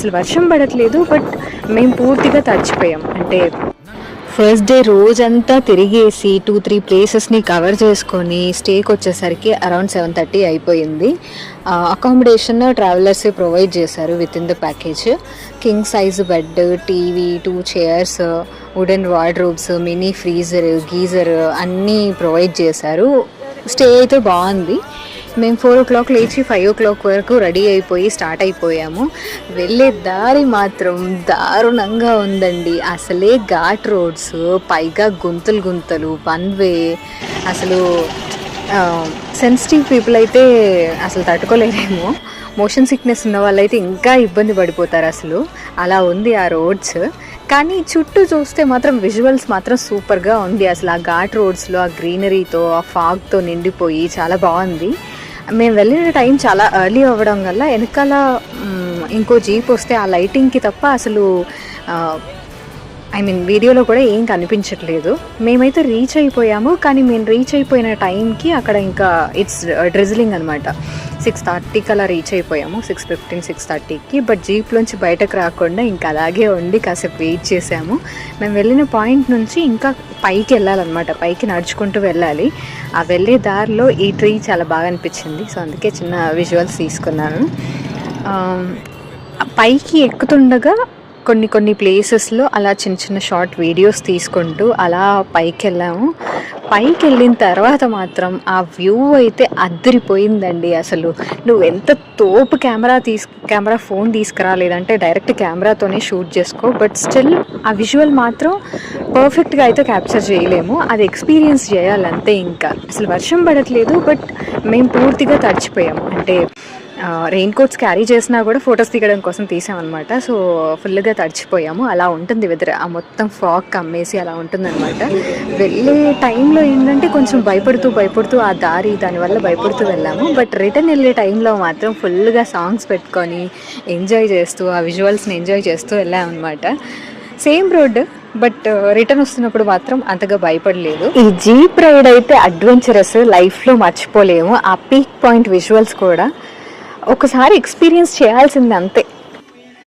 అసలు వర్షం పడట్లేదు, బట్ మేము పూర్తిగా తడిచిపోయాం. అంటే ఫస్ట్ డే రోజంతా తిరిగేసి 2-3 ప్లేసెస్ని కవర్ చేసుకొని స్టేకి వచ్చేసరికి అరౌండ్ 7:30 అయిపోయింది. అకామిడేషన్ ట్రావెలర్స్ ప్రొవైడ్ చేశారు with in the package. King size bed, TV, 2 chairs, wooden wardrobes, mini freezer, geyser అన్నీ ప్రొవైడ్ చేశారు. స్టే అయితే బాగుంది. మేము 4 o'clock లేచి 5 o'clock వరకు రెడీ అయిపోయి స్టార్ట్ అయిపోయాము. వెళ్ళే దారి మాత్రం దారుణంగా ఉందండి. అసలే ఘాట్ రోడ్స్, పైగా గుంతలు గుంతలు, వన్ వే. అసలు సెన్సిటివ్ పీపుల్ అయితే అసలు తట్టుకోలేరేమో. మోషన్ సిక్నెస్ ఉన్న వాళ్ళైతే ఇంకా ఇబ్బంది పడిపోతారు. అసలు అలా ఉంది ఆ రోడ్స్. కానీ చుట్టూ చూస్తే మాత్రం విజువల్స్ మాత్రం సూపర్గా ఉంది. అసలు ఆ ఘాట్ రోడ్స్లో ఆ గ్రీనరీతో, ఆ ఫాగ్తో నిండిపోయి చాలా బాగుంది. మేము వెళ్ళిన టైం చాలా ఎర్లీ అవ్వడం వల్ల వెనకాల ఇంకో జీప్ వస్తే ఆ లైటింగ్కి తప్ప అసలు వీడియోలో కూడా ఏం కనిపించట్లేదు. మేమైతే రీచ్ అయిపోయాము, కానీ మేము రీచ్ అయిపోయిన టైంకి అక్కడ ఇంకా ఇట్స్ డ్రిజిలింగ్ అనమాట. 6:30కి అలా రీచ్ అయిపోయాము, 6:15, 6:30కి. బట్ జీప్లోంచి బయటకు రాకుండా ఇంకా అలాగే ఉండి కాసేపు వెయిట్ చేసాము. మేము వెళ్ళిన పాయింట్ నుంచి ఇంకా పైకి వెళ్ళాలన్నమాట, పైకి నడుచుకుంటూ వెళ్ళాలి. ఆ వెళ్ళే దారిలో ఈ ట్రీ చాలా బాగా అనిపించింది, సో అందుకే చిన్న విజువల్స్ తీసుకున్నాను. పైకి ఎక్కుతుండగా కొన్ని ప్లేసెస్లో అలా చిన్న చిన్న షార్ట్ వీడియోస్ తీసుకుంటూ అలా పైకి వెళ్ళాము. పైకి వెళ్ళిన తర్వాత మాత్రం ఆ వ్యూ అయితే అద్దరిపోయిందండి. అసలు నువ్వు ఎంత తోపు కెమెరా ఫోన్ తీసుకురా, లేదంటే డైరెక్ట్ కెమెరాతోనే షూట్ చేసుకో, బట్ స్టిల్ ఆ విజువల్ మాత్రం పర్ఫెక్ట్గా అయితే క్యాప్చర్ చేయలేము. అది ఎక్స్పీరియన్స్ చేయాలంతే. ఇంకా అసలు వర్షం పడట్లేదు, బట్ మేము పూర్తిగా తడిచిపోయాము. అంటే రెయిన్ కోట్స్ క్యారీ చేసినా కూడా ఫొటోస్ దిగడం కోసం తీసామన్నమాట. సో ఫుల్గా తడిచిపోయాము. అలా ఉంటుంది వెదర్, ఆ మొత్తం ఫాగ్ కమ్మేసి అలా ఉంటుందన్నమాట. వెళ్ళే టైంలో ఏంటంటే కొంచెం భయపడుతూ ఆ దానివల్ల భయపడుతూ వెళ్ళాము. బట్ రిటర్న్ వెళ్ళే టైంలో మాత్రం ఫుల్గా సాంగ్స్ పెట్టుకొని ఎంజాయ్ చేస్తూ ఆ విజువల్స్ని ఎంజాయ్ చేస్తూ వెళ్ళామన్నమాట. సేమ్ రోడ్, బట్ రిటర్న్ వస్తున్నప్పుడు మాత్రం అంతగా భయపడలేదు. ఈ జీప్ రైడ్ అయితే అడ్వెంచరస్, లైఫ్లో మర్చిపోలేము. ఆ పీక్ పాయింట్ విజువల్స్ కూడా ఒకసారి ఎక్స్పీరియన్స్ చేయాల్సింది అంతే.